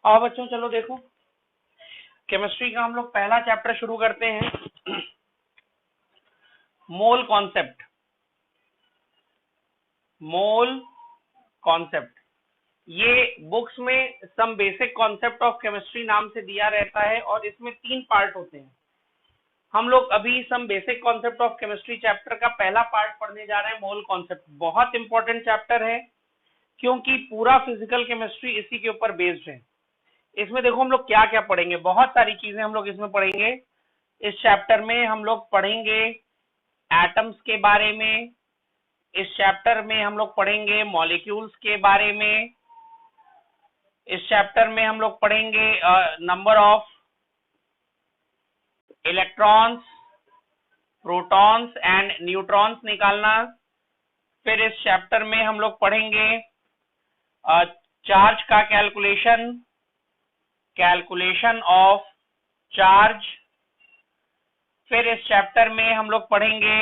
आओ बच्चों, चलो देखो केमिस्ट्री का हम लोग पहला चैप्टर शुरू करते हैं। Mole concept. मोल कॉन्सेप्ट ये बुक्स में some basic concept of chemistry नाम से दिया रहता है और इसमें 3 पार्ट होते हैं। हम लोग अभी some basic concept of chemistry chapter का पहला पार्ट पढ़ने जा रहे हैं। मोल कॉन्सेप्ट बहुत इंपॉर्टेंट चैप्टर है क्योंकि पूरा फिजिकल केमिस्ट्री इसी के ऊपर बेस्ड है। इसमें देखो हम लोग क्या क्या पढ़ेंगे, बहुत सारी चीजें हम लोग इसमें पढ़ेंगे। इस चैप्टर में हम लोग पढ़ेंगे एटम्स के बारे में, इस चैप्टर में हम लोग पढ़ेंगे मॉलिक्यूल्स के बारे में, इस चैप्टर में हम लोग पढ़ेंगे number of electrons, protons and neutrons निकालना। फिर इस चैप्टर में हम लोग पढ़ेंगे चार्ज का कैलकुलेशन ऑफ चार्ज। फिर इस चैप्टर में हम लोग पढ़ेंगे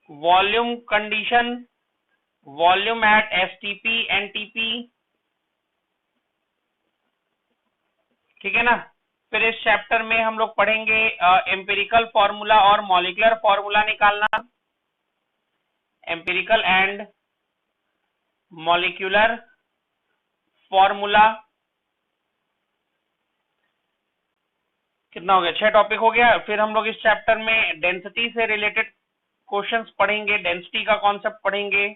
volume condition, volume at STP NTP, ठीक है ना। फिर इस चैप्टर में हम लोग पढ़ेंगे एम्पिरिकल फॉर्मूला और मॉलिक्यूलर फॉर्मूला निकालना, एम्पिरिकल एंड मॉलिक्यूलर फॉर्मूला। कितना हो गया? 6 टॉपिक हो गया। फिर हम लोग इस चैप्टर में डेंसिटी से रिलेटेड क्वेश्चंस पढ़ेंगे, डेंसिटी का कॉन्सेप्ट पढ़ेंगे।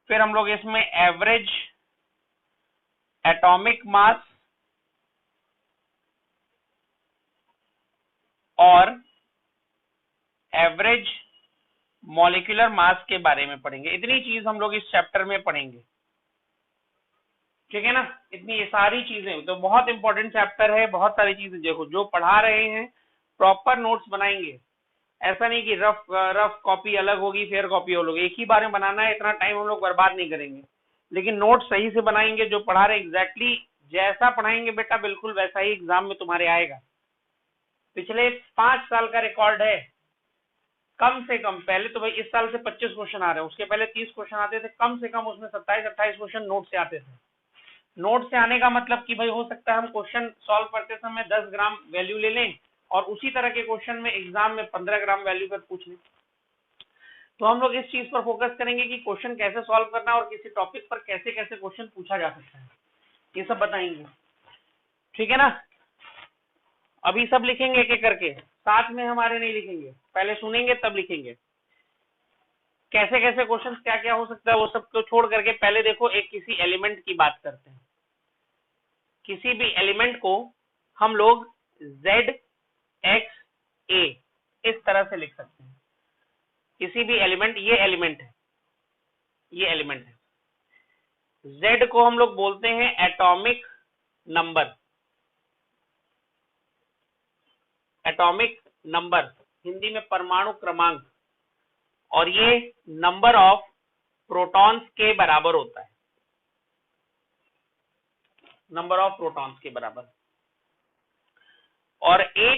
फिर हम लोग इसमें एवरेज एटॉमिक मास और एवरेज मॉलिक्यूलर मास के बारे में पढ़ेंगे। इतनी चीज हम लोग इस चैप्टर में पढ़ेंगे, ठीक है ना। इतनी ये सारी चीजें तो बहुत इंपॉर्टेंट चैप्टर है। बहुत सारी चीजें देखो, जो पढ़ा रहे हैं प्रॉपर नोट्स बनाएंगे। ऐसा नहीं कि रफ कॉपी अलग होगी, फेयर कॉपी अलग होगी। एक ही बार में बनाना है, इतना टाइम हम लोग बर्बाद नहीं करेंगे। लेकिन नोट सही से बनाएंगे, जो पढ़ा रहे एग्जैक्टली जैसा पढ़ाएंगे बेटा, बिल्कुल वैसा ही एग्जाम में तुम्हारे आएगा। पिछले 5 साल का रिकॉर्ड है कम से कम। पहले तो भाई इस साल से 25 क्वेश्चन आ रहे हैं, उसके पहले 30 क्वेश्चन आते थे कम से कम। उसमें 27-28 क्वेश्चन नोट से आते थे। नोट से आने का मतलब कि भाई हो सकता है हम क्वेश्चन सॉल्व करते समय 10 ग्राम वैल्यू ले लें और उसी तरह के क्वेश्चन में एग्जाम में 15 ग्राम वैल्यू पर पूछ लें। तो हम लोग इस चीज पर फोकस करेंगे कि क्वेश्चन कैसे सॉल्व करना और किसी टॉपिक पर कैसे कैसे क्वेश्चन पूछा जा सकता है, ये सब बताएंगे, ठीक है ना। अभी सब लिखेंगे एक एक करके, साथ में हमारे नहीं लिखेंगे, पहले सुनेंगे तब लिखेंगे। कैसे कैसे क्वेश्चन क्या क्या हो सकता है वो सब तो छोड़ करके पहले देखो एक किसी एलिमेंट की बात करते हैं। किसी भी एलिमेंट को हम लोग Z X A इस तरह से लिख सकते हैं। किसी भी एलिमेंट, ये एलिमेंट है, ये एलिमेंट है। Z को हम लोग बोलते हैं atomic number, atomic number Hindi में परमाणु क्रमांक, और ये नंबर ऑफ प्रोटॉन्स के बराबर होता है, नंबर ऑफ प्रोटॉन्स के बराबर। और A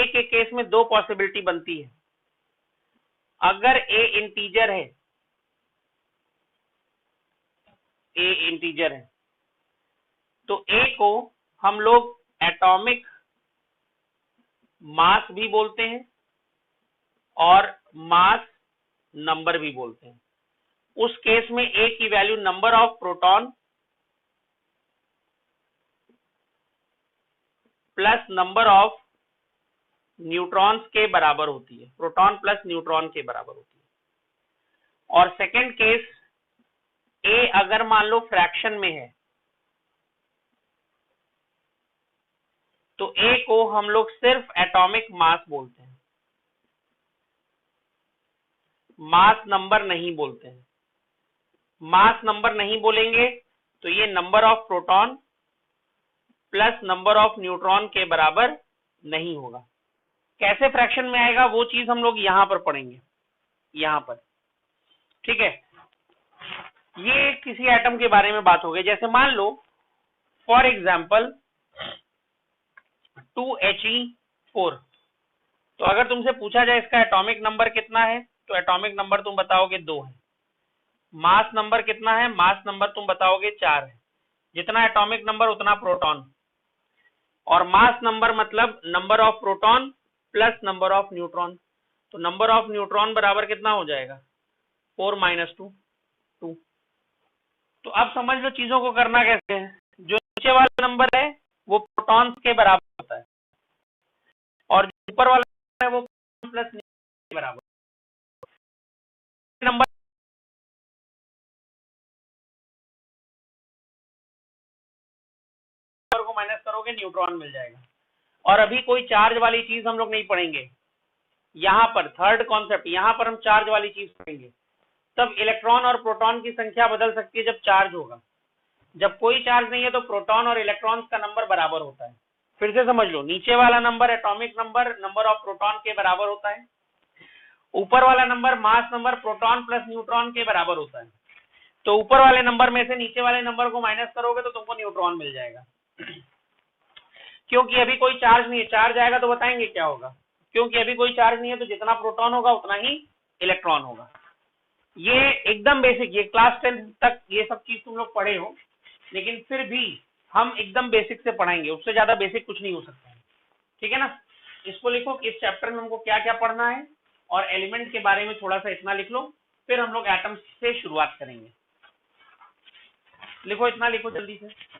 के केस में 2 पॉसिबिलिटी बनती है। अगर A इंटीजर है, A इंटीजर है तो A को हम लोग एटॉमिक मास भी बोलते हैं और मास नंबर भी बोलते हैं। उस केस में A की value number of proton plus number of neutrons के बराबर होती है, प्रोटॉन प्लस न्यूट्रॉन के बराबर होती है। और सेकंड केस, A अगर मान लो फ्रैक्शन में है तो A को हम लोग सिर्फ एटॉमिक मास बोलते हैं, मास नंबर नहीं बोलते हैं। मास नंबर नहीं बोलेंगे तो ये number of proton plus number of neutron के बराबर नहीं होगा। कैसे फ्रैक्शन में आएगा वो चीज हम लोग यहां पर पढ़ेंगे, यहां पर, ठीक है। ये किसी एटम के बारे में बात हो गई। जैसे मान लो फॉर एग्जांपल 2He4, तो अगर तुमसे पूछा जाए इसका एटॉमिक नंबर कितना है तो एटॉमिक नंबर तुम बताओगे 2 है। मास नंबर कितना है, मास नंबर तुम बताओगे 4 है। जितना एटॉमिक नंबर उतना प्रोटॉन, और मास नंबर मतलब number of proton plus number of neutron. तो नंबर ऑफ न्यूट्रॉन बराबर कितना हो जाएगा, 4 - 2, 2। तो अब समझ लो चीजों को करना कैसे है। जो नीचे वाला नंबर है वो प्रोटॉन्स के बराबर होता है, और जो ऊपर वाला है वो प्लस के बराबर। नंबर को माइनस करोगे न्यूट्रॉन मिल जाएगा। और अभी कोई चार्ज वाली चीज हम लोग नहीं पढ़ेंगे, यहाँ पर थर्ड कॉन्सेप्ट, यहाँ पर हम चार्ज वाली चीज पढ़ेंगे। तब इलेक्ट्रॉन और प्रोटॉन की संख्या बदल सकती है जब चार्ज होगा। जब कोई चार्ज नहीं है तो प्रोटॉन और इलेक्ट्रॉन्स का नंबर बराबर होता है। फिर से समझ लो, नीचे वाला number atomic number number of proton के बराबर होता है, ऊपर वाला number mass number proton plus neutron के बराबर होता है। तो ऊपर वाले नंबर में से नीचे वाले नंबर को माइनस करोगे तो तुमको न्यूट्रॉन मिल जाएगा। क्योंकि अभी कोई चार्ज नहीं है, चार्ज आएगा तो बताएंगे क्या होगा। क्योंकि अभी कोई चार्ज नहीं है तो जितना प्रोटॉन होगा उतना ही इलेक्ट्रॉन होगा। ये एकदम बेसिक, ये क्लास 10 तक ये सब चीज तुम लोग पढ़े हो, लेकिन फिर भी हम एकदम बेसिक से पढ़ाएंगे, उससे ज्यादा बेसिक कुछ नहीं हो सकता है। ठीक है ना। इसको लिखो कि इस चैप्टर में हमको क्या क्या पढ़ना है, और एलिमेंट के बारे में थोड़ा सा इतना लिख लो, फिर हम लोग एटम्स से शुरुआत करेंगे। लिखो, इतना लिखो जल्दी से।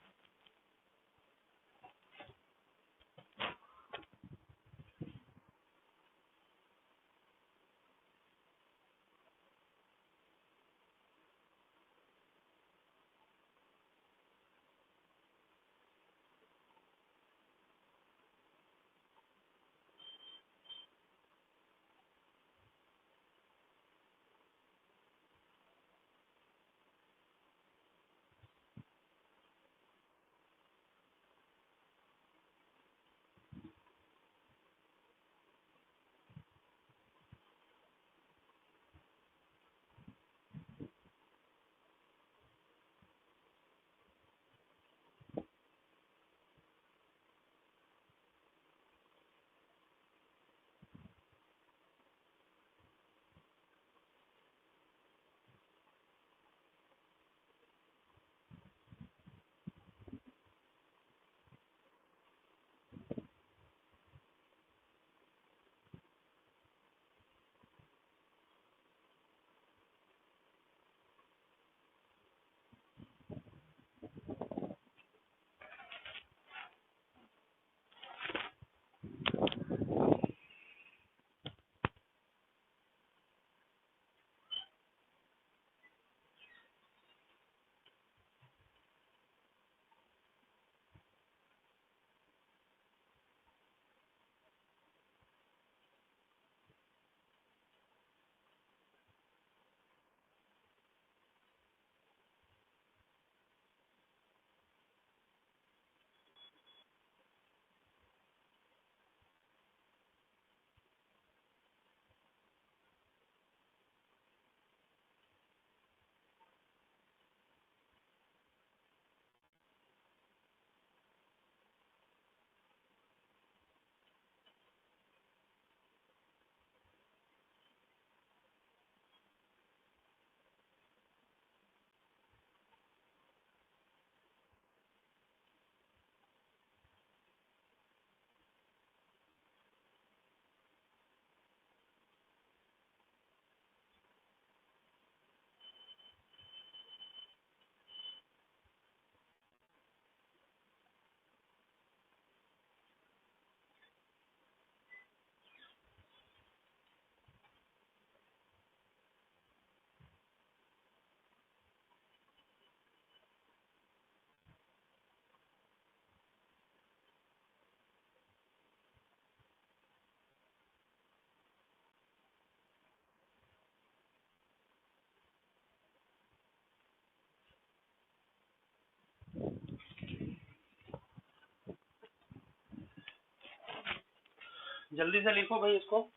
जल्दी से लिखो भाई इसको।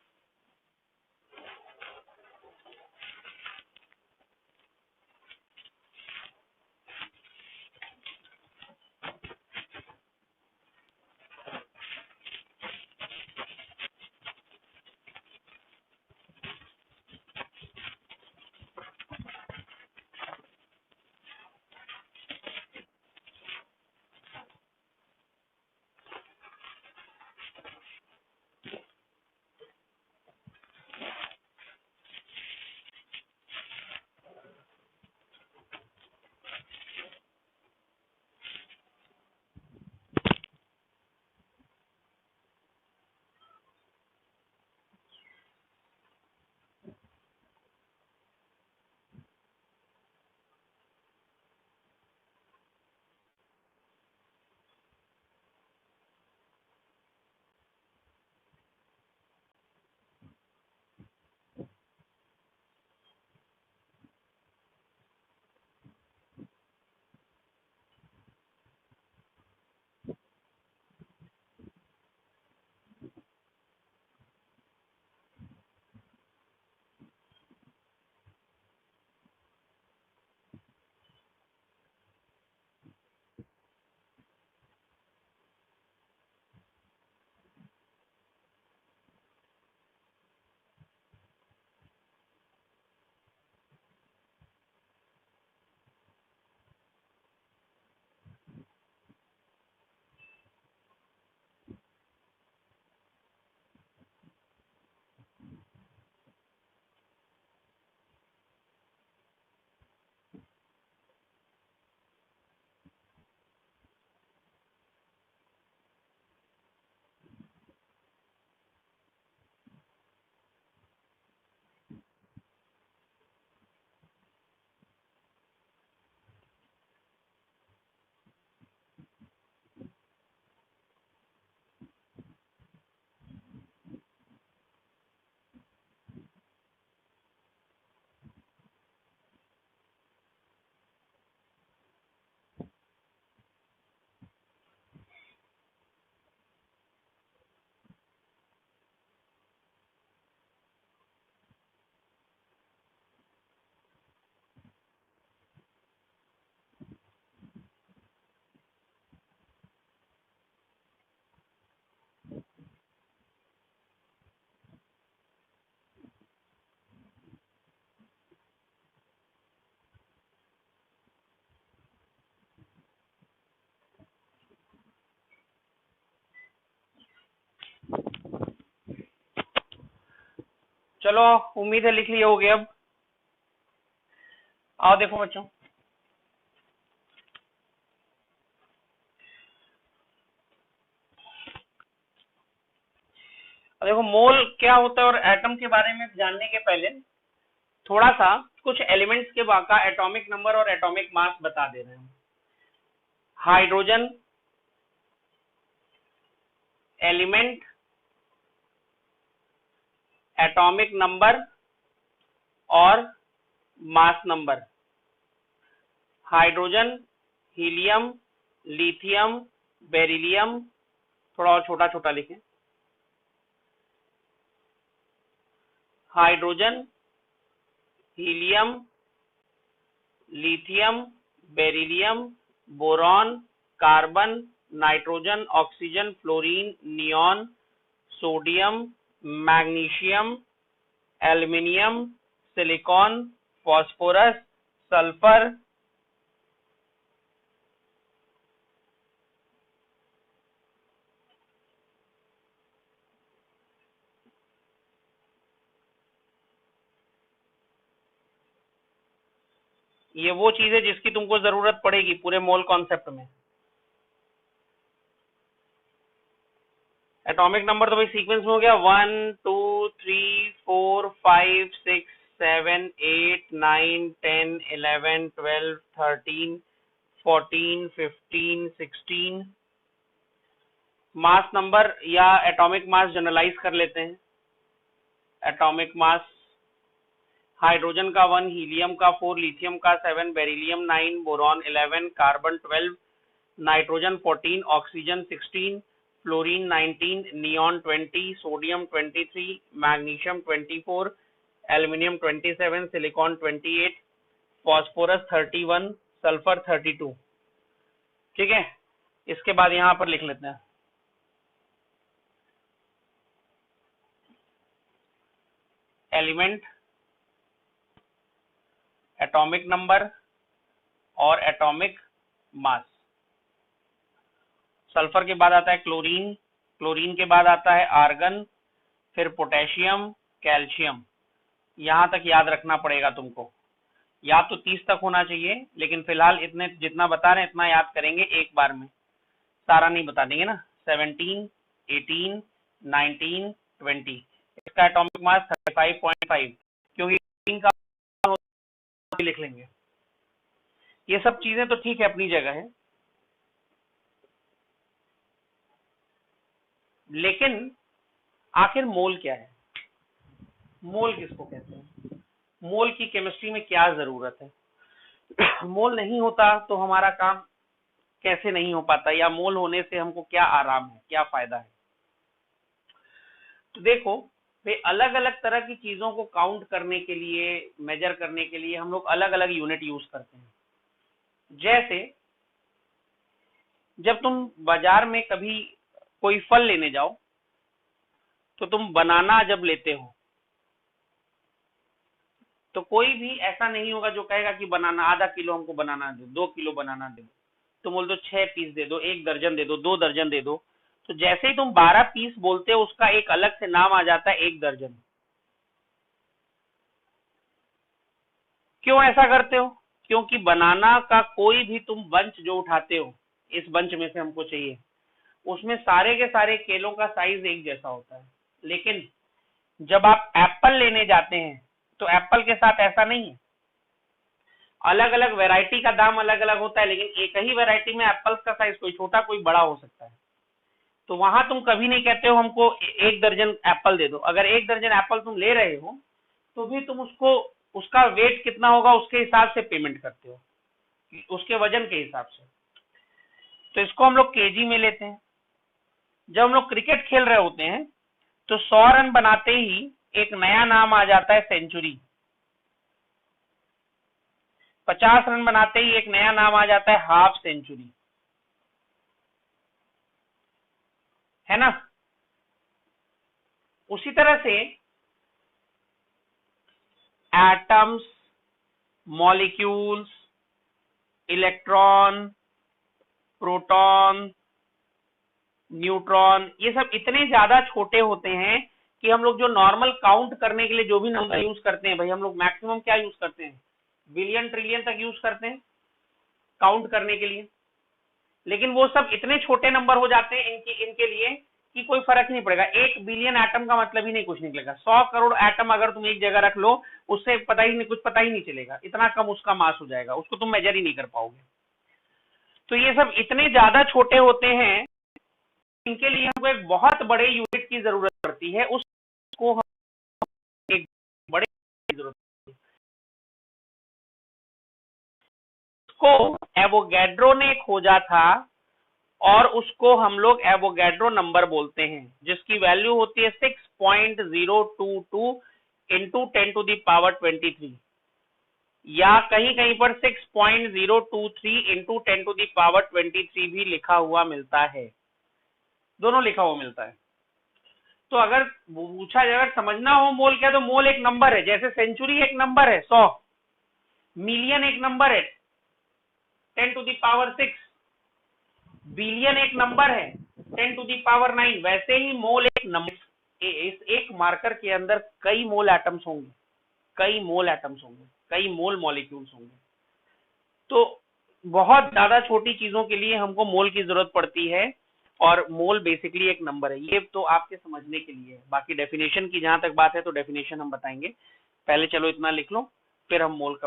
चलो उम्मीद है लिख लिए होगे। अब आओ देखो बच्चों, अब देखो मोल क्या होता है और एटम के बारे में जानने के पहले थोड़ा सा कुछ एलिमेंट्स के का एटॉमिक नंबर और एटॉमिक मास बता दे रहे हैं। हाइड्रोजन एलिमेंट, एटॉमिक नंबर और mass number. Hydrogen, helium, lithium, beryllium, थोड़ा और छोटा छोटा लिखें। Hydrogen, helium, lithium, beryllium, boron, carbon, nitrogen, oxygen, fluorine, neon, sodium, magnesium, aluminium, silicon, phosphorus, sulphur, ये वो चीज है जिसकी तुमको जरूरत पड़ेगी पूरे मोल कॉन्सेप्ट में। एटॉमिक नंबर तो भाई सीक्वेंस में हो गया 1 2 3 4 5 6 7 8 9 10 11 12 13 14 15 16। मास नंबर या एटॉमिक मास जनरलाइज कर लेते हैं। एटॉमिक मास हाइड्रोजन का 1, हीलियम का 4, लिथियम का 7, beryllium 9, boron 11, carbon 12, nitrogen 14, oxygen 16, fluorine 19, neon 20, sodium 23, magnesium 24, aluminium 27, silicon 28, phosphorus 31, sulphur 32। ठीक है, इसके बाद यहां पर लिख लेते हैं एलिमेंट, एटॉमिक नंबर और एटॉमिक मास। सल्फर के बाद आता है क्लोरीन, क्लोरीन के बाद आता है आर्गन, फिर पोटेशियम, कैल्शियम। यहां तक याद रखना पड़ेगा तुमको, या तो 30 तक होना चाहिए, लेकिन फिलहाल इतने जितना बता रहे हैं इतना याद करेंगे एक बार में, सारा नहीं बता देंगे ना। 17, 18, 19, 20। इसका एटॉमिक मास 35.5, क्योंकि का लिख लेंगे। ये सब चीजें तो ठीक है, अपनी जगह है, लेकिन आखिर मोल क्या है? मोल किसको कहते हैं? मोल की केमिस्ट्री में क्या जरूरत है? मोल नहीं होता तो हमारा काम कैसे नहीं हो पाता, या मोल होने से हमको क्या आराम है, क्या फायदा है? तो देखो भाई, अलग अलग तरह की चीजों को काउंट करने के लिए, मेजर करने के लिए हम लोग अलग अलग यूनिट यूज करते हैं। जैसे जब तुम बाजार में कभी कोई फल लेने जाओ तो तुम बनाना जब लेते हो तो कोई भी ऐसा नहीं होगा जो कहेगा कि बनाना आधा किलो हमको बनाना दो, 2 किलो बनाना दो। तुम बोल दो 6 पीस दे दो, 1 दर्जन दे दो, 2 दर्जन दे दो। तो जैसे ही तुम 12 पीस बोलते हो उसका एक अलग से नाम आ जाता है 1 दर्जन। क्यों ऐसा करते हो? क्योंकि बनाना का कोई भी तुम बंच जो उठाते हो, इस बंच में से हमको चाहिए, उसमें सारे के सारे केलों का साइज एक जैसा होता है। लेकिन जब आप एप्पल लेने जाते हैं तो एप्पल के साथ ऐसा नहीं है, अलग अलग वैरायटी का दाम अलग अलग होता है, लेकिन एक ही वैरायटी में एप्पल्स का साइज कोई छोटा कोई बड़ा हो सकता है। तो वहां तुम कभी नहीं कहते हो हमको 1 दर्जन एप्पल दे दो। अगर 1 दर्जन एप्पल तुम ले रहे हो तो भी तुम उसको, उसका वेट कितना होगा उसके हिसाब से पेमेंट करते हो, उसके वजन के हिसाब से। तो इसको हम लोग केजी में लेते हैं। जब हम लोग क्रिकेट खेल रहे होते हैं तो 100 रन बनाते ही एक नया नाम आ जाता है सेंचुरी। 50 रन बनाते ही एक नया नाम आ जाता है हाफ सेंचुरी, है ना? उसी तरह से atoms, molecules, electron, proton, neutron, ये सब इतने ज्यादा छोटे होते हैं कि हम लोग जो नॉर्मल काउंट करने के लिए जो भी नंबर यूज करते हैं भाई, हम लोग मैक्सिमम क्या यूज करते हैं, बिलियन ट्रिलियन तक यूज करते हैं काउंट करने के लिए। लेकिन वो सब इतने छोटे नंबर हो जाते हैं इनके लिए कि कोई फर्क नहीं पड़ेगा। 1 बिलियन एटम का मतलब ही नहीं कुछ निकलेगा। 100 करोड़ एटम अगर तुम एक जगह रख लो, उससे पता ही नहीं, कुछ पता ही नहीं चलेगा, इतना कम उसका मास हो जाएगा, उसको तुम मेजर ही नहीं कर पाओगे। तो ये सब इतने ज्यादा छोटे होते हैं, इनके लिए हमको एक बहुत बड़े यूनिट की जरूरत पड़ती है, उसको हम एक बड़े की जरूरत पड़ती है। उसको एवोगैड्रो ने खोजा था और उसको हम लोग एवोगैड्रो नंबर बोलते हैं, जिसकी वैल्यू होती है 6.022 इंटू 10⁻23, या कहीं कहीं पर 6.023 इंटू 10⁻23 भी लिखा हुआ मिलता है, दोनों लिखा हुआ मिलता है। तो अगर पूछा जाए, अगर समझना हो मोल क्या, तो मोल एक नंबर है, जैसे सेंचुरी एक नंबर है 100, मिलियन एक नंबर है 10⁻6, बिलियन एक नंबर है 10⁻9, वैसे ही मोल एक नंबर। इस एक मार्कर के अंदर कई मोल एटम्स होंगे, कई मोल एटम्स होंगे, कई मोल मॉलिक्यूल्स होंगे। तो बहुत ज्यादा छोटी चीजों के लिए हमको मोल की जरूरत पड़ती है, और मोल बेसिकली एक नंबर है। ये तो आपके समझने के लिए है, बाकी डेफिनेशन की जहां तक बात है तो डेफिनेशन हम बताएंगे। पहले चलो इतना लिख लो, फिर हम मोल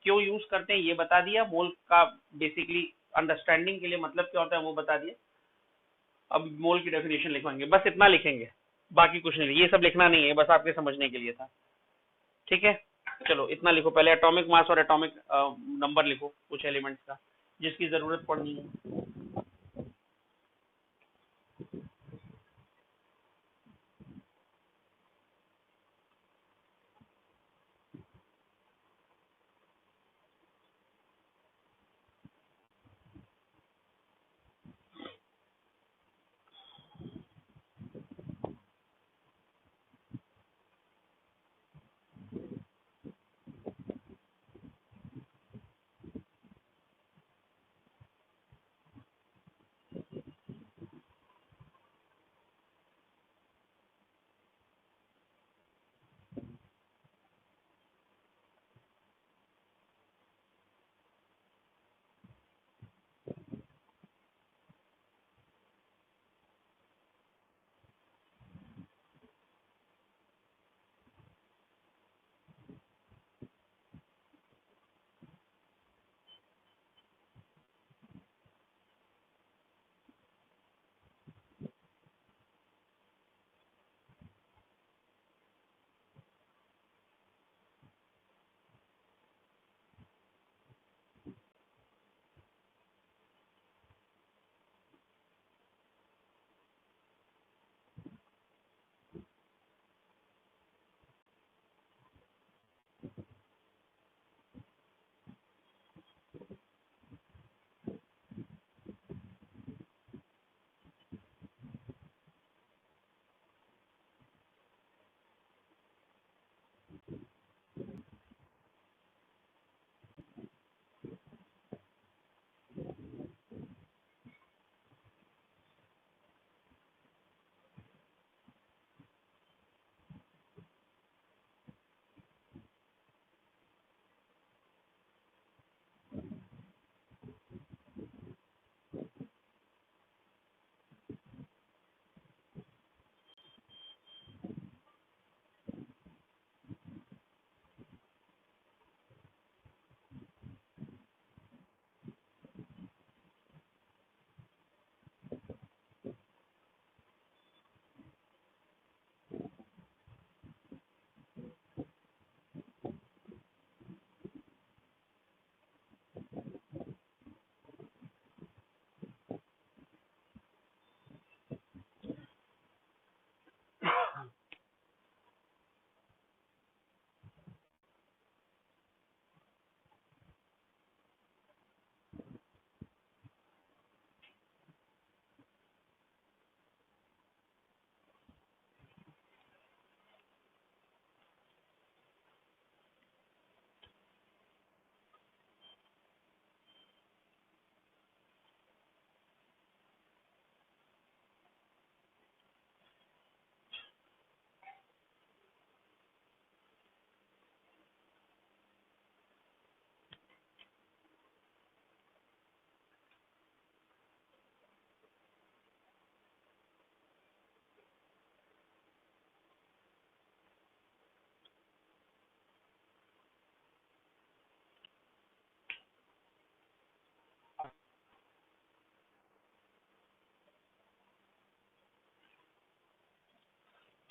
क्यों यूज करते हैं ये बता दिया, मोल का बेसिकली अंडरस्टैंडिंग के लिए मतलब क्या होता है वो बता दिया। अब मोल की डेफिनेशन लिखवाएंगे, बस इतना लिखेंगे, बाकी कुछ नहीं, ये सब लिखना नहीं है, बस आपके समझने के लिए था। ठीक है, चलो इतना लिखो, पहले एटॉमिक मास और एटॉमिक नंबर लिखो कुछ एलिमेंट्स का जिसकी जरूरत पड़नी है।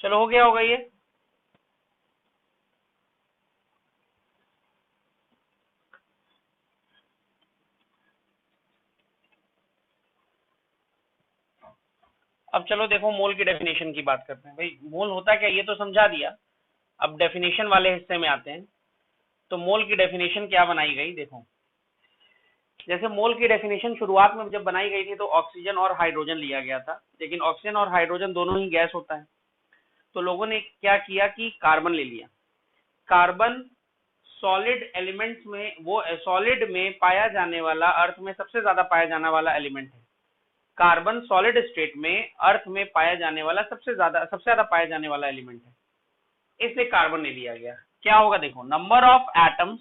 चलो हो गया होगा ये। अब चलो देखो मोल की डेफिनेशन की बात करते हैं। भाई मोल होता क्या, ये तो समझा दिया। अब डेफिनेशन वाले हिस्से में आते हैं। तो मोल की डेफिनेशन क्या बनाई गई, देखो जैसे मोल की डेफिनेशन शुरुआत में जब बनाई गई थी तो ऑक्सीजन और हाइड्रोजन लिया गया था, लेकिन ऑक्सीजन और हाइड्रोजन दोनों ही गैस होता है। तो लोगों ने क्या किया कि कार्बन ले लिया। कार्बन सॉलिड एलिमेंट्स में, वो सॉलिड में पाया जाने वाला, अर्थ में सबसे ज्यादा पाया जाने वाला एलिमेंट है। कार्बन सॉलिड स्टेट में अर्थ में पाया जाने वाला सबसे ज्यादा पाया जाने वाला एलिमेंट है, इसलिए कार्बन ले लिया गया। क्या होगा देखो, number of atoms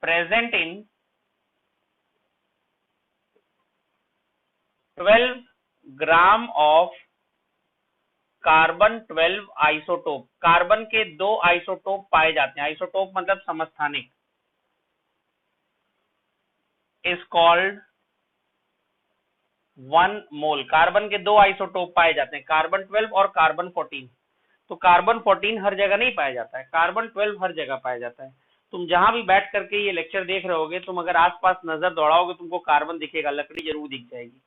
present in 12 gram of carbon 12 isotope. Carbon के 2 आइसोटोप पाए जाते हैं। आइसोटोप मतलब समस्थानिक, इज कॉल्ड 1 मोल। कार्बन के 2 आइसोटोप पाए जाते हैं, कार्बन 12 और कार्बन 14। तो कार्बन 14 हर जगह नहीं पाया जाता है, कार्बन 12 हर जगह पाया जाता है। तुम जहां भी बैठ करके ये लेक्चर देख रहे होगे, तुम अगर आसपास नजर दौड़ाओगे तुमको कार्बन दिखेगा, लकड़ी जरूर दिख जाएगी।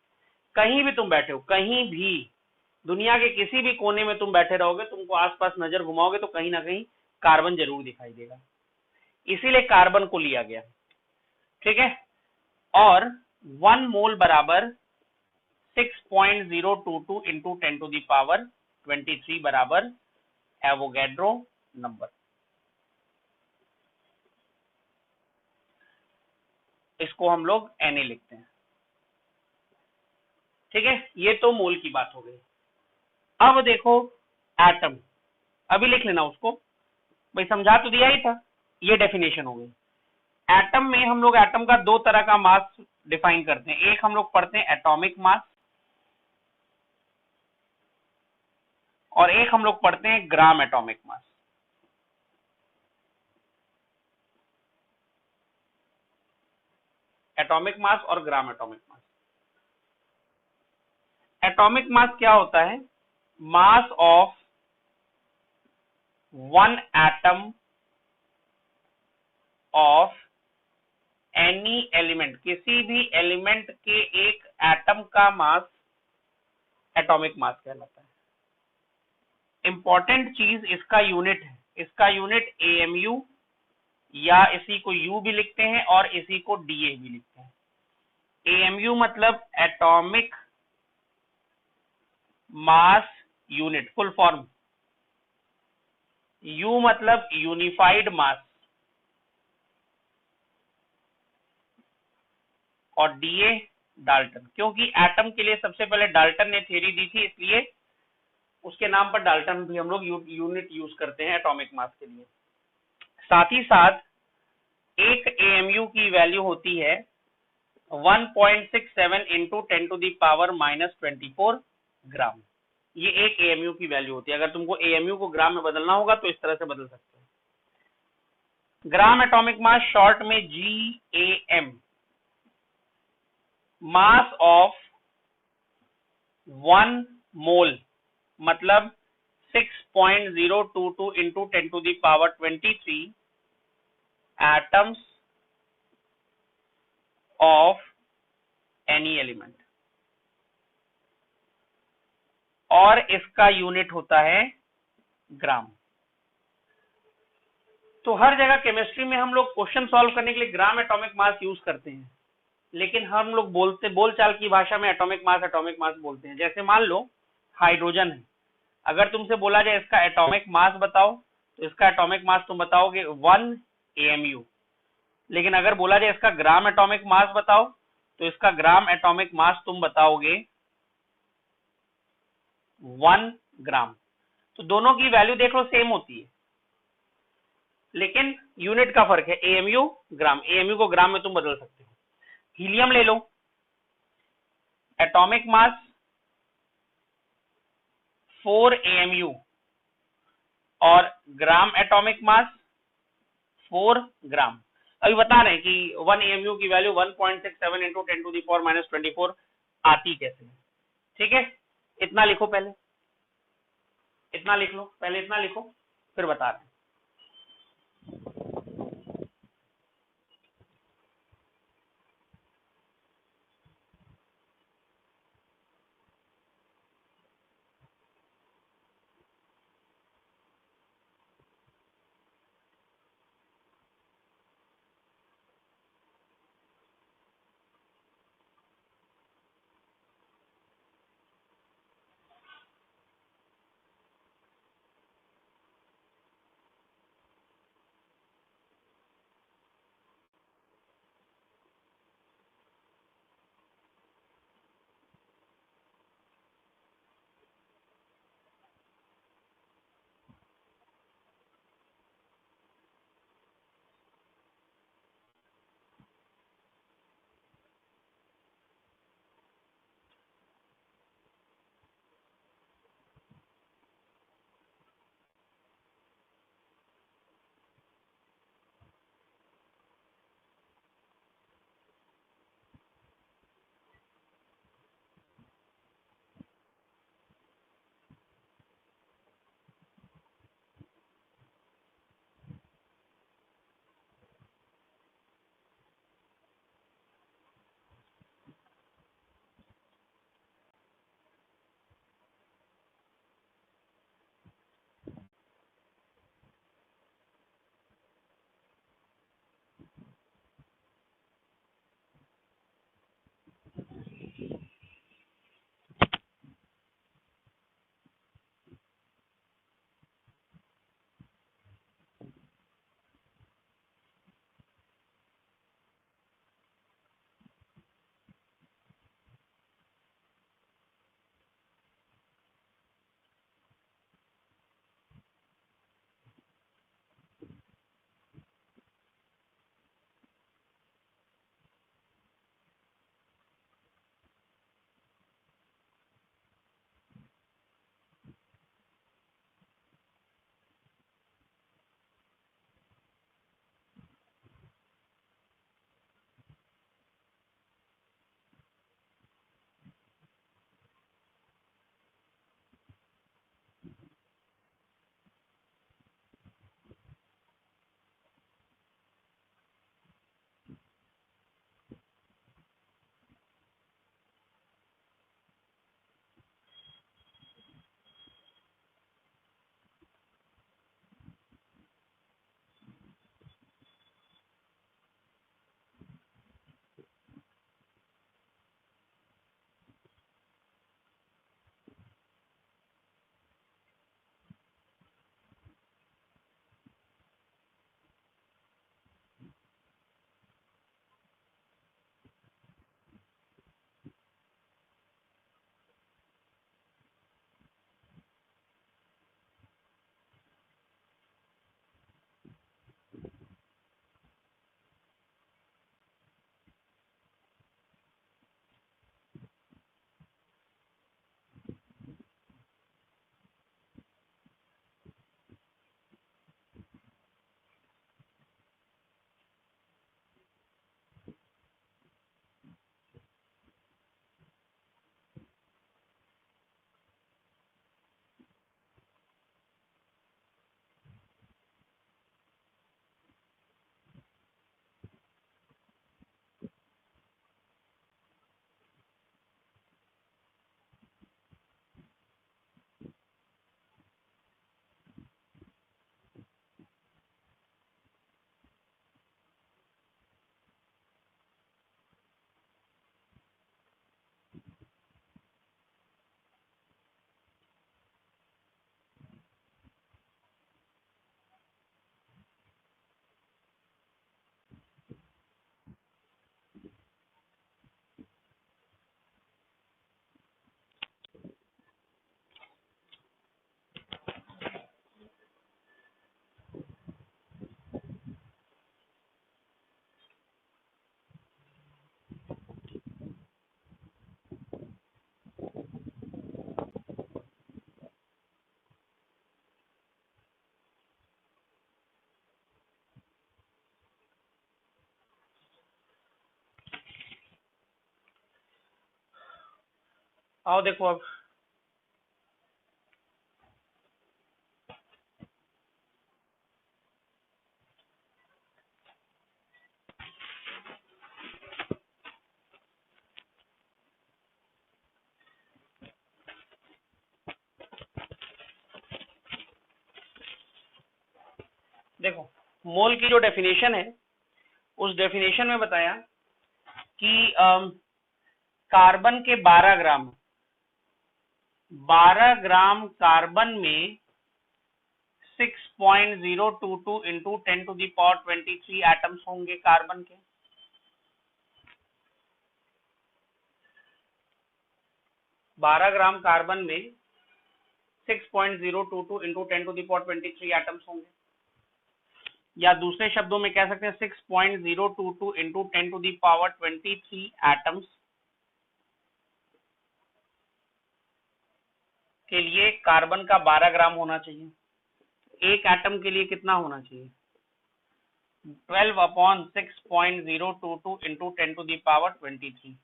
कहीं भी तुम बैठे हो, कहीं भी दुनिया के किसी भी कोने में तुम बैठे रहोगे, तुमको आसपास नजर घुमाओगे तो कहीं ना कहीं कार्बन जरूर दिखाई देगा। इसीलिए कार्बन को लिया गया, ठीक है। और 1 मोल बराबर 6.022 इंटू 10 टू दी पावर 23 बराबर एवोगैड्रो नंबर। इसको हम लोग Na लिखते हैं, ठीक है। ये तो मोल की बात हो गई। अब देखो एटम, अभी लिख लेना उसको, भाई समझा तो दिया ही था। ये डेफिनेशन हो गई। एटम में हम लोग एटम का 2 तरह का मास डिफाइन करते हैं। एक हम लोग पढ़ते हैं एटॉमिक मास, और एक हम लोग पढ़ते हैं ग्राम एटॉमिक मास। एटॉमिक मास और ग्राम एटॉमिक मास। एटॉमिक मास क्या होता है, मास of 1 atom of any element. किसी भी एलिमेंट के एक एटम का मास एटॉमिक मास कहलाता है। इंपॉर्टेंट चीज इसका यूनिट है, इसका यूनिट AMU, या इसी को U भी लिखते हैं और इसी को DA भी लिखते हैं। AMU मतलब atomic mass unit, full form. U मतलब यूनिफाइड मास, और DA डाल्टन। क्योंकि एटम के लिए सबसे पहले डाल्टन ने थ्योरी दी थी, इसलिए उसके नाम पर डाल्टन भी हम लोग यूनिट यूज करते हैं एटॉमिक मास के लिए। साथ ही साथ एक AMU की वैल्यू होती है 1.67 इंटू 10 टू दी पावर -24 ग्राम। ये एक AMU की वैल्यू होती है। अगर तुमको AMU को ग्राम में बदलना होगा तो इस तरह से बदल सकते हो। ग्राम एटॉमिक मास शॉर्ट में GAM, मास ऑफ 1 मोल मतलब 6.022 into 10 to the power 23 atoms of any element, और इसका यूनिट होता है ग्राम। तो हर जगह केमिस्ट्री में हम लोग क्वेश्चन सॉल्व करने के लिए ग्राम एटॉमिक मास यूज करते हैं, लेकिन हम लोग बोलचाल की भाषा में एटॉमिक मास बोलते हैं। जैसे मान लो हाइड्रोजन है, अगर तुमसे बोला जाए इसका एटॉमिक मास बताओ, तो इसका एटॉमिक मास तुम बताओगे 1 AMU। लेकिन अगर बोला जाए इसका ग्राम एटॉमिक मास बताओ, तो इसका ग्राम एटॉमिक मास तुम बताओगे 1 ग्राम। तो दोनों की वैल्यू देख लो सेम होती है, लेकिन यूनिट का फर्क है, AMU ग्राम। AMU को ग्राम में तुम बदल सकते हो। हीलियम ले लो, एटॉमिक मास 4 AMU और ग्राम एटॉमिक मास 4 ग्राम। अभी बता रहे हैं कि 1 AMU की value 1.67 into 10 to the power -24 आती कैसे है, ठीक है। इतना लिखो पहले, इतना लिख लो पहले, इतना लिखो फिर बता रहे हैं। आओ देखो अब, देखो मोल की जो डेफिनेशन है उस डेफिनेशन में बताया कि कार्बन के 12 ग्राम कार्बन में 6.022 into 10 to the power 23 atoms होंगे कार्बन के। बारह ग्राम कार्बन में 6.022 into 10 to the power 23 atoms होंगे, या दूसरे शब्दों में कह सकते हैं 6.022 into 10 to the power 23 atoms के लिए कार्बन का 12 ग्राम होना चाहिए। एक एटम के लिए कितना होना चाहिए? 12/6.022 इंटू 10 टू दी पावर 23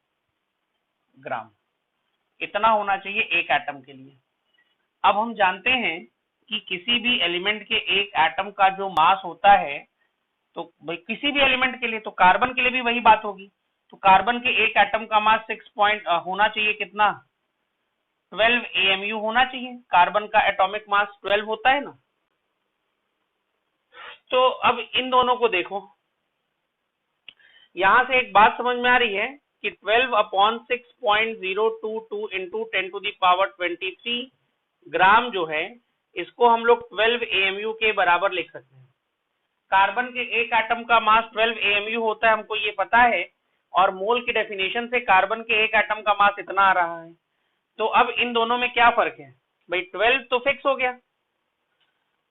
ग्राम, इतना होना चाहिए एक एटम के लिए। अब हम जानते हैं कि किसी भी एलिमेंट के एक एटम का जो मास होता है, तो भाई किसी भी एलिमेंट के लिए, तो कार्बन के लिए भी वही बात होगी। तो कार्बन के एक एटम का मास 6 होना चाहिए कितना? 12 AMU होना चाहिए। कार्बन का एटॉमिक मास 12 होता है ना। तो अब इन दोनों को देखो, यहां से एक बात समझ में आ रही है कि 12/6.022 इंटू 10 टू दी पावर 23 ग्राम जो है, इसको हम लोग 12 AMU के बराबर लिख सकते हैं। कार्बन के एक एटम का मास 12 AMU होता है, हमको ये पता है, और मोल की डेफिनेशन से कार्बन के एक एटम का मास इतना आ रहा है। तो अब इन दोनों में क्या फर्क है भाई? 12 तो फिक्स हो गया।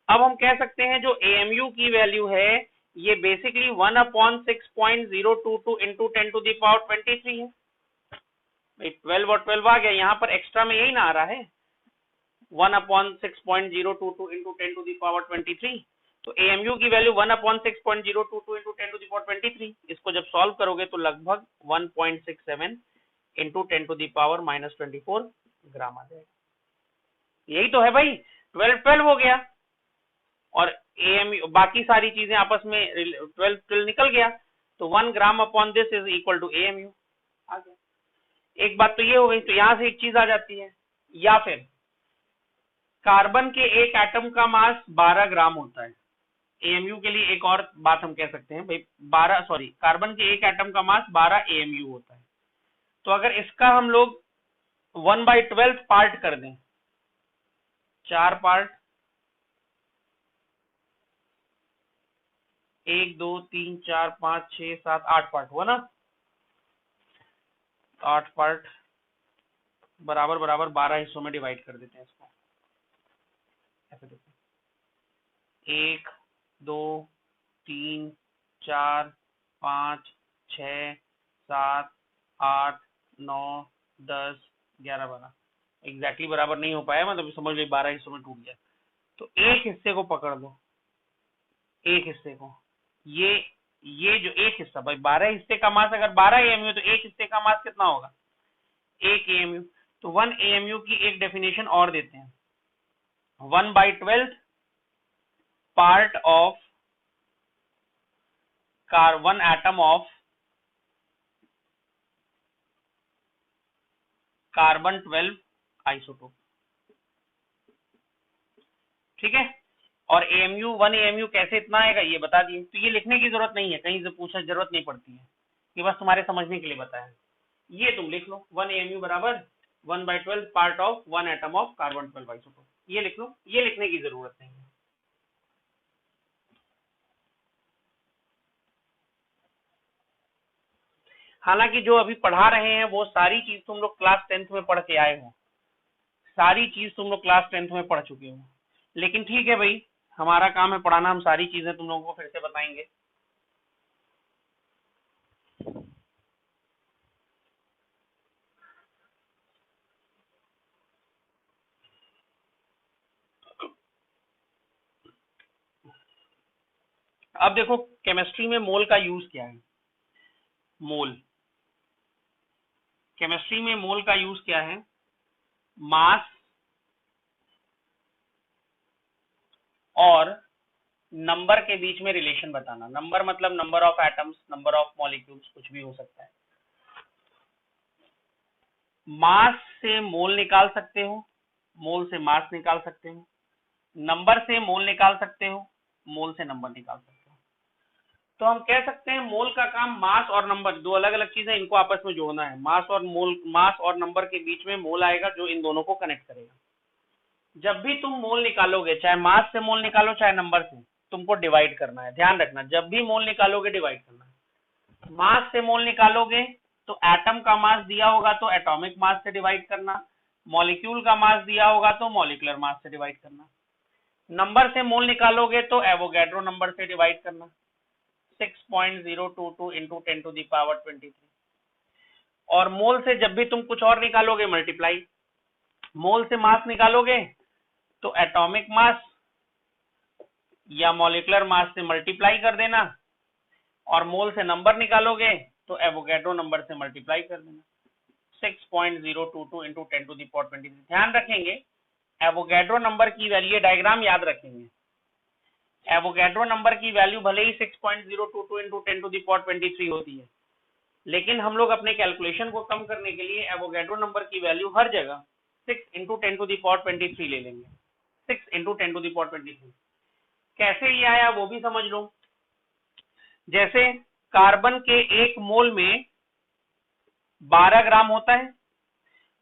अब हम कह सकते हैं जो AMU की वैल्यू है ये basically 1/6.022 into 10 to the power 23 है। भाई 12 और 12 आ गया, यहाँ पर एक्स्ट्रा में यही ना आ रहा है 1/6.022 इंटू 10 टू दी पावर 23। तो AMU की value 1/6.022 into 10 to the power 23। इसको जब सॉल्व करोगे तो लगभग 1.67 into 10 to the power -24 gram आ जाएगा। यही तो है भाई, 12 हो गया और AMU बाकी सारी चीजें आपस में 12 निकल गया, तो 1 gram upon this is equal to AMU आ गया। एक बात तो ये हो गई। तो यहां से एक चीज आ जाती है, या फिर कार्बन के एक एटम का मास 12 ग्राम होता है। AMU के लिए एक और बात हम कह सकते हैं भाई, कार्बन के एक एटम का मास 12 AMU होता है। तो अगर इसका हम लोग 1/12 पार्ट कर दें, 4 पार्ट, 1 2 3 4 5 6 7 8 पार्ट हुआ ना, 8 पार्ट बराबर बराबर 12 हिस्सों में डिवाइड कर देते हैं इसको। ऐसे देखो, 1 2 3 4 5 6 7 8 9 10 11 12 एग्जैक्टली बराबर नहीं हो पाया, मतलब समझ लो 12 हिस्सों में टूट गया। तो एक हिस्से को पकड़ लो, एक हिस्से को, ये जो एक हिस्सा, भाई 12 हिस्से का मास अगर 12 AMU, तो एक हिस्से का मास कितना होगा? 1 AMU। तो 1 AMU की एक डेफिनेशन और देते हैं, 1/12 part of carbon atom of carbon 12 isotope. ठीक है। और AMU 1 AMU कैसे इतना आएगा ये बता दिए। तो ये लिखने की जरूरत नहीं है, कहीं से पूछने की जरूरत नहीं पड़ती है, ये बस तुम्हारे समझने के लिए बताया। ये तुम लिख लो 1 AMU बराबर 1/12 part of 1 atom of carbon 12 isotope, ये लिख लो, ये लिखने की जरूरत नहीं है। हालांकि जो अभी पढ़ा रहे हैं वो सारी चीज तुम लोग क्लास 10th में पढ़ के आए हो, सारी चीज तुम लोग क्लास 10th में पढ़ चुके हो। लेकिन ठीक है भाई, हमारा काम है पढ़ाना, हम सारी चीजें तुम लोगों को फिर से बताएंगे। अब देखो केमिस्ट्री में मोल का यूज क्या है। मोल, केमिस्ट्री में मोल का यूज क्या है? मास और नंबर के बीच में रिलेशन बताना। नंबर मतलब number of atoms, number of molecules, कुछ भी हो सकता है। मास से मोल निकाल सकते हो, मोल से मास निकाल सकते हो, नंबर से मोल निकाल सकते हो, मोल से नंबर निकाल सकते हो। तो हम कह सकते हैं मोल का काम मास और नंबर, दो अलग अलग चीजें, इनको आपस में जोड़ना है। मास और मोल, मास और नंबर के बीच में मोल आएगा जो इन दोनों को कनेक्ट करेगा। जब भी तुम मोल निकालोगे, चाहे मास से मोल निकालो चाहे नंबर से, तुमको डिवाइड करना है। ध्यान रखना, जब भी मोल निकालोगे डिवाइड करना है। मास से मोल निकालोगे तो एटम का मास दिया होगा तो एटॉमिक मास से डिवाइड करना, मॉलिक्यूल का मास दिया होगा तो मॉलिक्यूलर मास से डिवाइड करना। नंबर से मोल निकालोगे तो एवोगैड्रो नंबर से डिवाइड करना, 6.022 इंटू 10⁻23। और मोल से जब भी तुम कुछ और निकालोगे मल्टीप्लाई। मोल से मास निकालोगे तो एटॉमिक मास या मॉलिक्यूलर मास से मल्टीप्लाई कर देना, और मोल से नंबर निकालोगे तो एवोगैड्रो नंबर से मल्टीप्लाई कर देना, 6.022 इंटू 10⁻23। ध्यान रखेंगे एवोगैड्रो नंबर की वैल्यू, ये डायग्राम याद रखेंगे, एवोगैड्रो नंबर की वैल्यू भले ही 6.022 इंटू 10⁻23 होती है, लेकिन हम लोग अपने कैलकुलेशन को कम करने के लिए एवोगैड्रो नंबर की वैल्यू हर जगह 6 इंटू 10⁻23 ले लेंगे। 6 इंटू 10⁻23 कैसे ये आया वो भी समझ लो। जैसे कार्बन के एक मोल में 12 ग्राम होता है,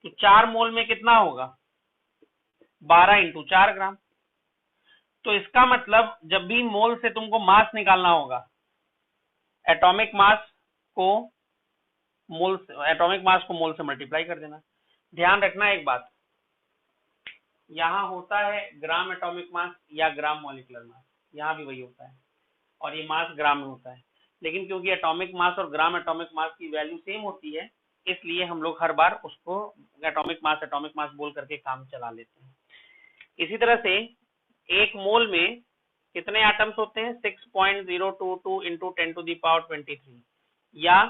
तो 4 मोल में कितना होगा, 12 इंटू 4 ग्राम। तो इसका मतलब जब भी मोल से तुमको मास निकालना होगा, एटॉमिक मास को मोल से मल्टीप्लाई कर देना। ध्यान रखना एक बात, यहां होता है ग्राम एटॉमिक मास या ग्राम मॉलिक्यूलर मास, यहां भी वही होता है, और ये मास ग्राम में होता है। लेकिन क्योंकि एटॉमिक मास और ग्राम एटॉमिक मास की वैल्यू सेम होती है, इसलिए हम लोग हर बार उसको एटॉमिक मास बोल करके काम चला लेते हैं। इसी तरह से एक मोल में कितने एटम्स होते हैं, 6.022 इंटू 10⁻23 या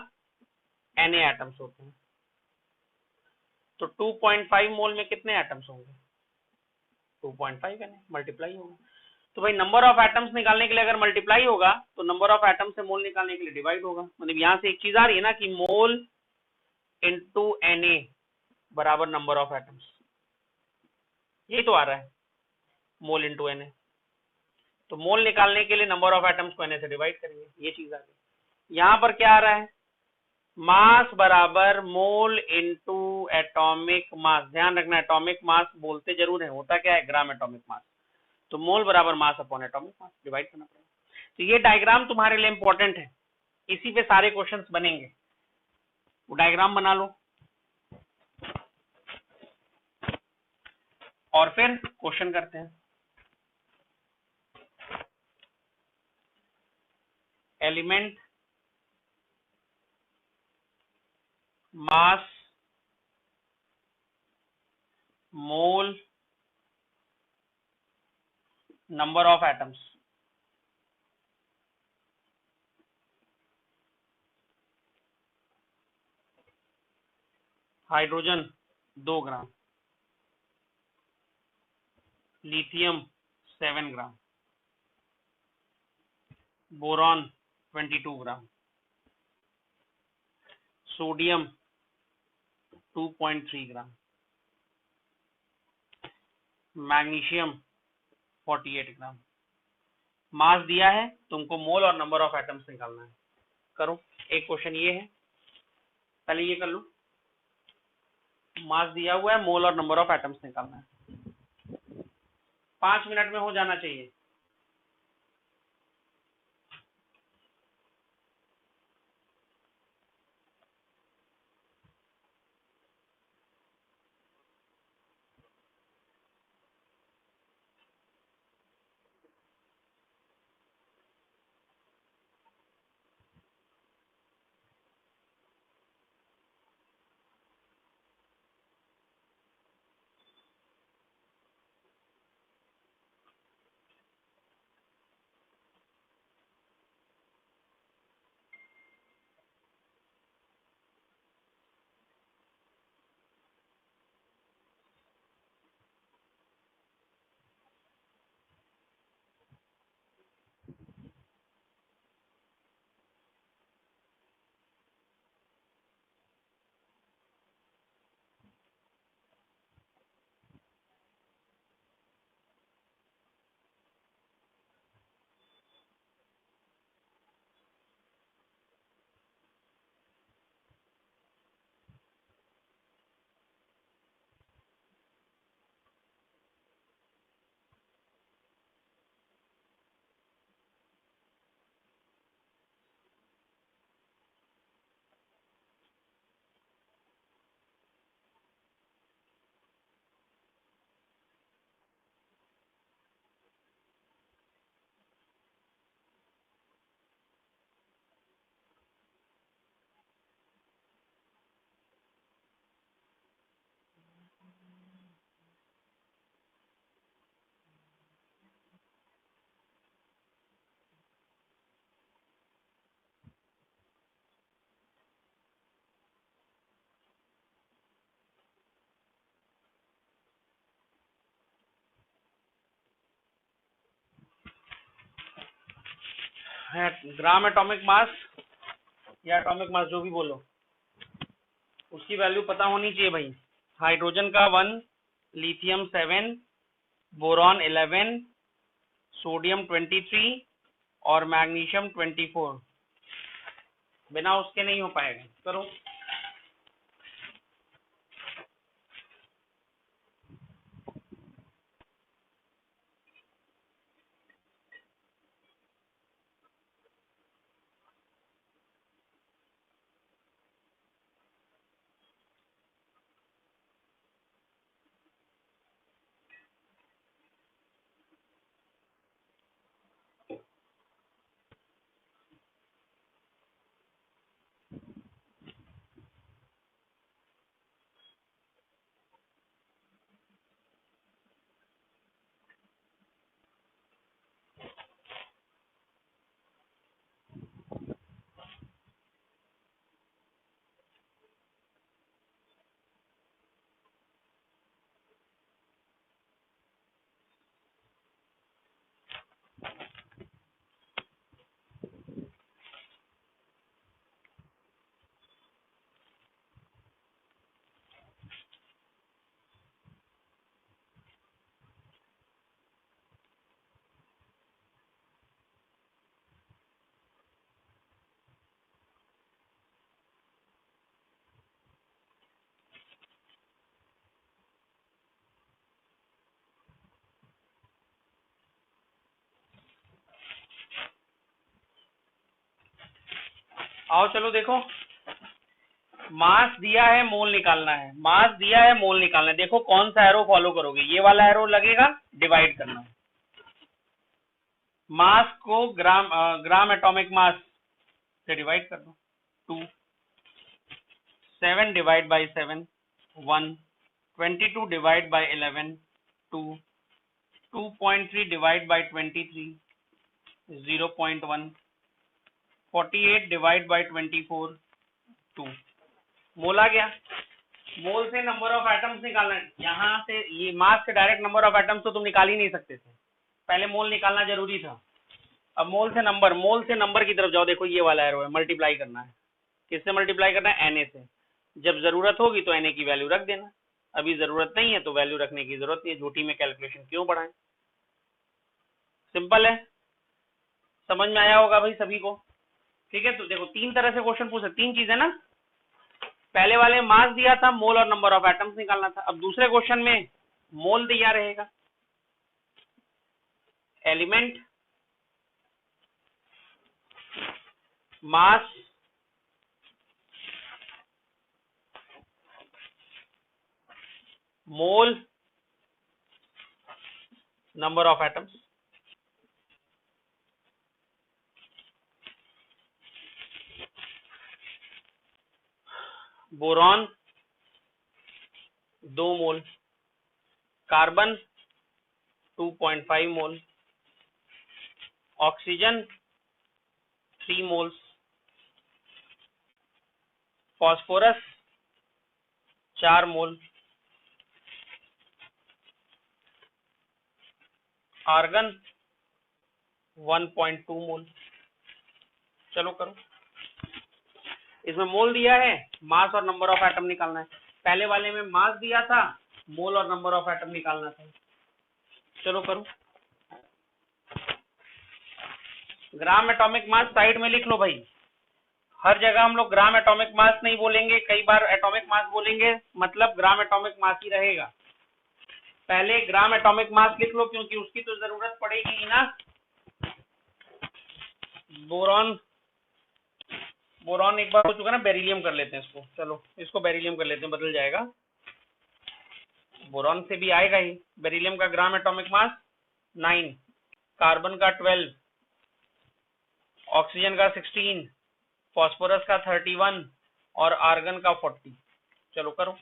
Na एटम्स होते हैं। तो 2.5 मोल में कितने एटम्स होंगे, 2.5 Na, मल्टीप्लाई होगा। तो भाई नंबर ऑफ एटम्स निकालने के लिए अगर मल्टीप्लाई होगा तो नंबर ऑफ एटम्स से मोल निकालने के लिए डिवाइड होगा। मतलब यहां से एक चीज आ रही है ना कि मोल इंटू Na बराबर नंबर ऑफ एटम्स, यही तो आ रहा है, मोल इंटू Na। तो मोल निकालने के लिए नंबर ऑफ एटम्स को Na से डिवाइड करेंगे, ये चीज आ गई। यहां पर क्या आ रहा है, मास बराबर मोल इंटू एटॉमिक मास। ध्यान रखना एटॉमिक मास बोलते जरूर है, होता क्या है, ग्राम एटॉमिक मास। तो मोल बराबर mass upon atomic mass, divide करना पड़ेगा। तो ये डायग्राम तुम्हारे लिए इंपॉर्टेंट है, इसी पे सारे क्वेश्चंस बनेंगे। वो डायग्राम बना लो और फिर क्वेश्चन करते हैं। Element, mass, mole, number of atoms. Hydrogen 2 gram, lithium 7 gram, boron 22 gram, sodium 2.3 gram, magnesium 48 ग्राम। मास दिया है, तुमको मोल और नंबर ऑफ एटम्स निकालना है। करो, एक क्वेश्चन ये है, पहले ये कर लो। मास दिया हुआ है, मोल और नंबर ऑफ एटम्स निकालना है, 5 मिनट में हो जाना चाहिए। है ग्राम एटॉमिक मास या एटॉमिक मास जो भी बोलो, उसकी वैल्यू पता होनी चाहिए भाई। हाइड्रोजन का 1, लिथियम 7, बोरॉन 11, सोडियम 23 और मैग्नीशियम 24। बिना उसके नहीं हो पाएगा। करो। आओ चलो देखो, मास दिया है, मोल निकालना है। मास दिया है, मोल निकालना है। देखो कौन सा एरो फॉलो करोगे। ये वाला एरो लगेगा, डिवाइड करना है। मास को ग्राम एटॉमिक मास से डिवाइड कर दो। 2, 7 divide by 7, 1, 22 divide by 11, 2, 2.3 divide by 23, 0.1, 48 divide by 24, 2। मोल आ गया। मोल से नंबर ऑफ एटम्स निकालना है। यहाँ से ये मास से डायरेक्ट नंबर ऑफ एटम्स तो तुम निकाल ही नहीं सकते थे, पहले मोल निकालना जरूरी था। अब मोल से नंबर की तरफ जाओ। देखो ये वाला एरो है, मल्टीप्लाई करना है। किससे मल्टीप्लाई करना है? Na से। जब जरूरत होगी तो Na की वैल्यू रख देना, अभी जरूरत नहीं है तो वैल्यू रखने की जरूरत नहीं है। झूठी में कैलकुलेशन क्यों बढ़ाएं, सिंपल है। समझ में आया होगा भाई सभी को। ठीक है, तो देखो 3 तरह से क्वेश्चन पूछ सकते, 3 चीजें ना। पहले वाले मास दिया था, मोल और नंबर ऑफ एटम्स निकालना था। अब दूसरे क्वेश्चन में मोल दिया रहेगा, element, mass, mole, number of atoms. Boron 2 mole, carbon 2.5 mole, oxygen 3 moles, phosphorus 4 mole, argon 1.2 mole. चलो करो। इसमें मोल दिया है, मास और नंबर ऑफ एटम निकालना है। पहले वाले में मास दिया था, मोल और नंबर ऑफ एटम निकालना था। चलो करो। ग्राम एटॉमिक मास साइड में लिख लो भाई। हर जगह हम लोग ग्राम एटॉमिक मास नहीं बोलेंगे, कई बार एटॉमिक मास बोलेंगे, मतलब ग्राम एटॉमिक मास ही रहेगा। पहले ग्राम एटॉमिक मास लिख लो, क्योंकि उसकी तो जरूरत पड़ेगी ही ना। बोरॉन बोरॉन एक बार हो चुका ना, बेरिलियम कर लेते हैं इसको। चलो इसको बेरिलियम कर लेते हैं, बदल जाएगा। बोरॉन से भी आएगा ही। बेरिलियम का ग्राम एटॉमिक मास 9, कार्बन का 12, ऑक्सीजन का 16, फास्फोरस का 31 और आर्गन का 40। चलो करो।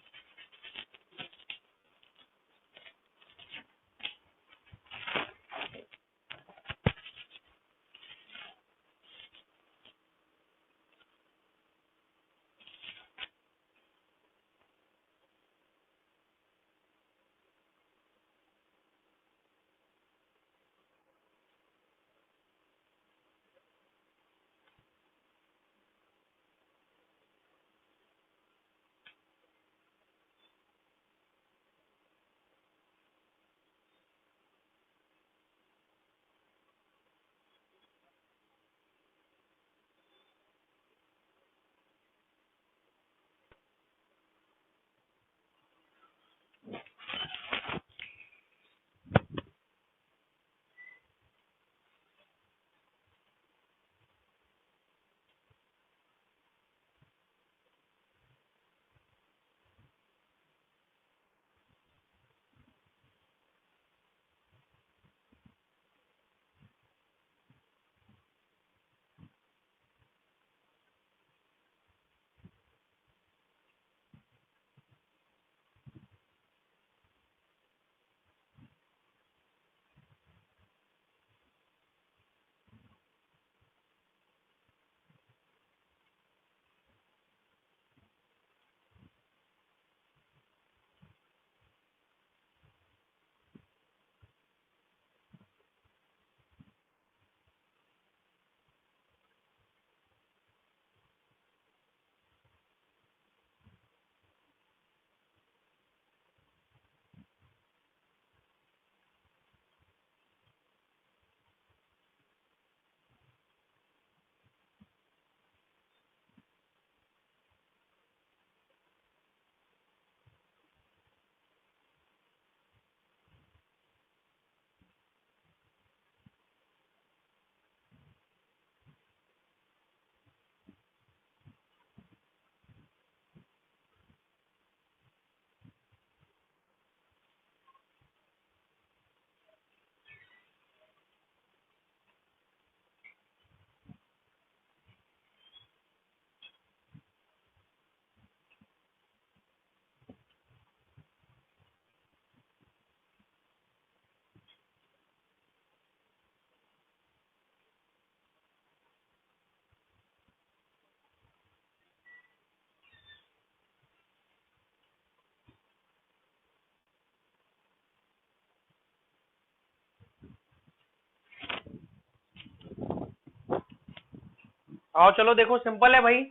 आओ चलो देखो, सिंपल है भाई।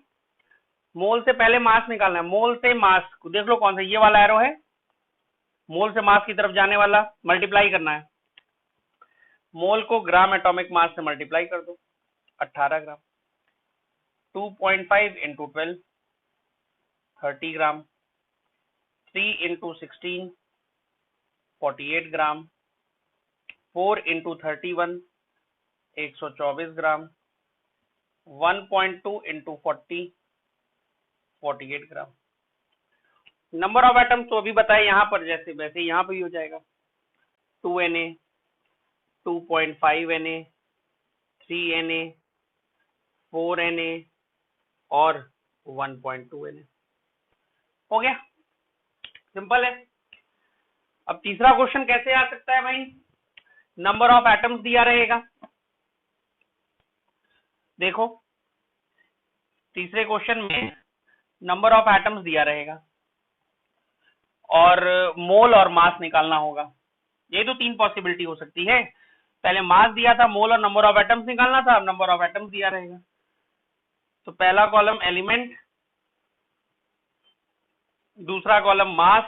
मोल से पहले मास निकालना है। मोल से मास को देख लो, कौन सा ये वाला एरो है, मोल से मास की तरफ जाने वाला, मल्टीप्लाई करना है। मोल को ग्राम एटॉमिक मास से मल्टीप्लाई कर दो, 18 ग्राम। 2.5 into 12, 30 gram. 3 into 16, 48 gram. 4 into 31, 124 gram. 1.2 into 40, 48 gram. Number of atoms तो अभी बताए, यहाँ पर जैसे वैसे यहाँ पर ही हो जाएगा। 2 Na, 2.5 Na, 3 Na, 4 Na और 1.2 Na। हो गया, सिंपल है। अब तीसरा क्वेश्चन कैसे आ सकता है भाई? नंबर ऑफ एटम्स दिया रहेगा। देखो तीसरे क्वेश्चन में नंबर ऑफ एटम्स दिया रहेगा और मोल और मास निकालना होगा। ये तो तीन पॉसिबिलिटी हो सकती है। पहले मास दिया था, मोल और नंबर ऑफ एटम्स निकालना था, अब नंबर ऑफ एटम्स दिया रहेगा। तो पहला कॉलम एलिमेंट, दूसरा कॉलम मास,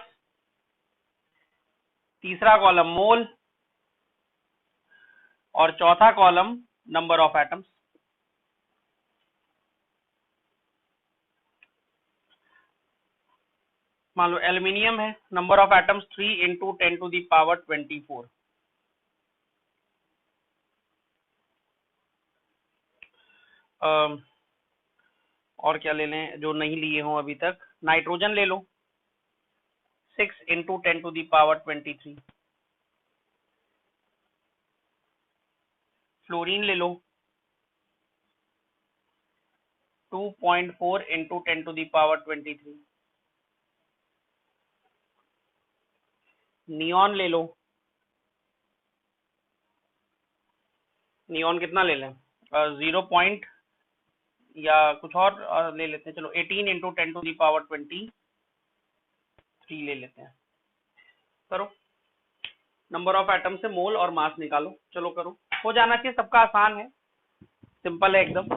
तीसरा कॉलम मोल और चौथा कॉलम नंबर ऑफ एटम्स। मान लो एल्यूमिनियम है, number of atoms 3 into 10 to the power 24। और क्या ले लें जो नहीं लिए हों अभी तक? नाइट्रोजन ले लो, 6 into 10 to the power 23। Fluorine ले लो, 2.4 into 10 to the power 23। Neon ले लो, नियॉन कितना ले लें? 0 पॉइंट या कुछ और ले लेते हैं, चलो 18 इंटू 10 टू दी पावर 23 ले लेते हैं। करो, नंबर ऑफ एटम से मोल और मास निकालो। चलो करो, हो जाना चाहिए, सबका आसान है, सिंपल है एकदम।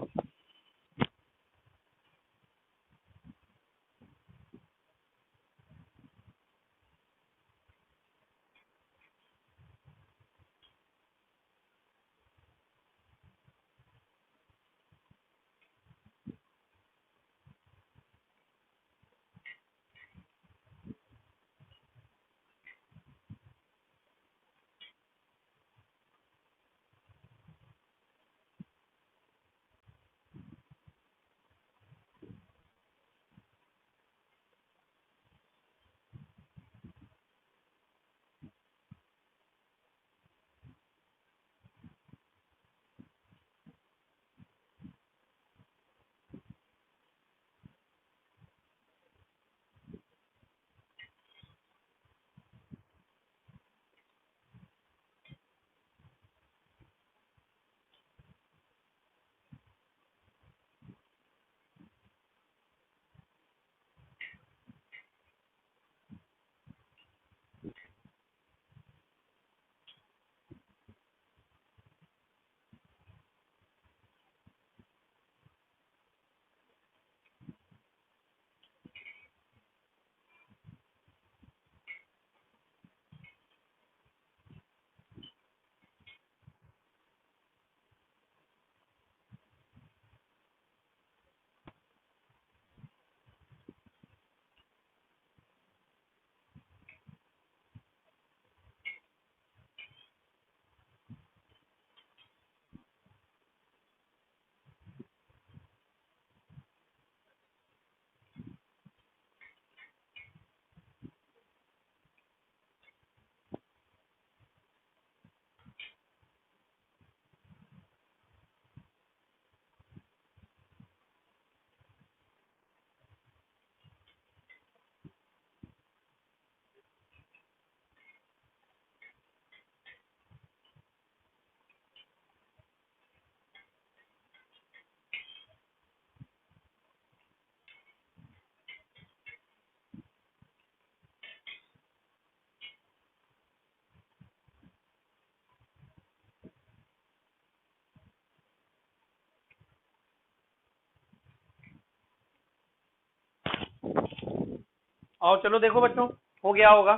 और चलो देखो बच्चों, हो गया होगा।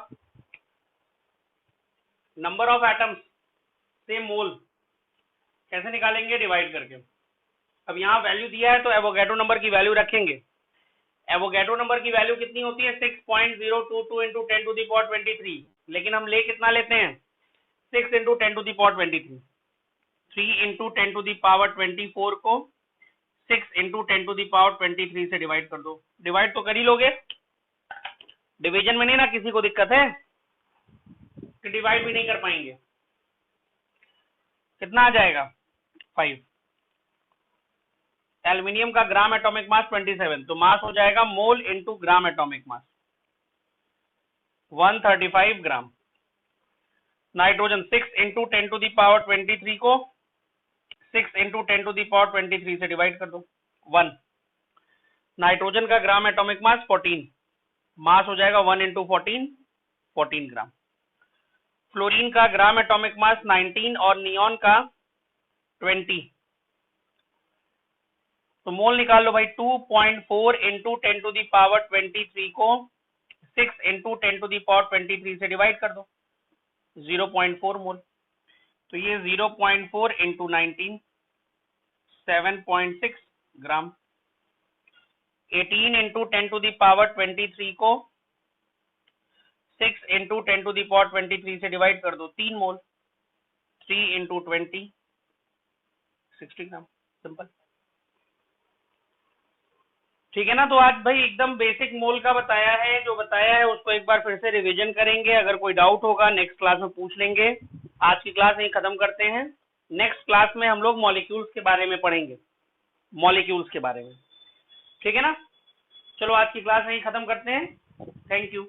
नंबर ऑफ एटम्स से मोल कैसे निकालेंगे? डिवाइड करके। अब यहाँ वैल्यू दिया है तो एवोगैड्रो नंबर की वैल्यू रखेंगे। एवोगैड्रो नंबर की वैल्यू कितनी होती है? 6.022 इंटू 10 टू दी पावर 23। लेकिन हम ले कितना लेते हैं? 6 into 10 to the power 23। 3 into 10 to the power 24 को 6 इंटू 10 टू दी पावर 23 से डिवाइड कर दो। डिवाइड तो कर ही लोगे, डिवीजन में नहीं ना किसी को दिक्कत है कि डिवाइड भी नहीं कर पाएंगे? कितना आ जाएगा? 5। एल्यूमिनियम का ग्राम एटॉमिक मास 27, तो मास हो जाएगा mole into gram atomic mass 135 gram. Nitrogen 6 into 10 to the power 23 को 6 इंटू 10 टू दी पावर 23 से डिवाइड कर दो, 1। नाइट्रोजन का ग्राम एटॉमिक मास 14, मास हो जाएगा 1 इंटू 14, 14 ग्राम। फ्लोरीन का ग्राम एटॉमिक मास 19 और नियॉन का 20, तो मोल निकाल लो भाई। 2.4 इंटू 10 टू दी पावर 23 को 6 इंटू 10 टू दी पावर 23 से डिवाइड कर दो, 0.4 मोल। तो ये 0.4 into 19, 7.6 gram. 18 into 10 to the power 23 को 6 इंटू 10 टू दी पावर 23 से डिवाइड कर दो, 3 मोल। 3 इंटू 20, 60 ग्राम। सिंपल, ठीक है ना? तो आज भाई एकदम बेसिक मोल का बताया है, जो बताया है उसको एक बार फिर से रिवीजन करेंगे। अगर कोई डाउट होगा नेक्स्ट क्लास में पूछ लेंगे। आज की क्लास यही खत्म करते हैं। नेक्स्ट क्लास में हम लोग मॉलिक्यूल्स के बारे में पढ़ेंगे, मॉलिक्यूल्स के बारे में, ठीक है ना? चलो आज की क्लास यही खत्म करते हैं। Thank you.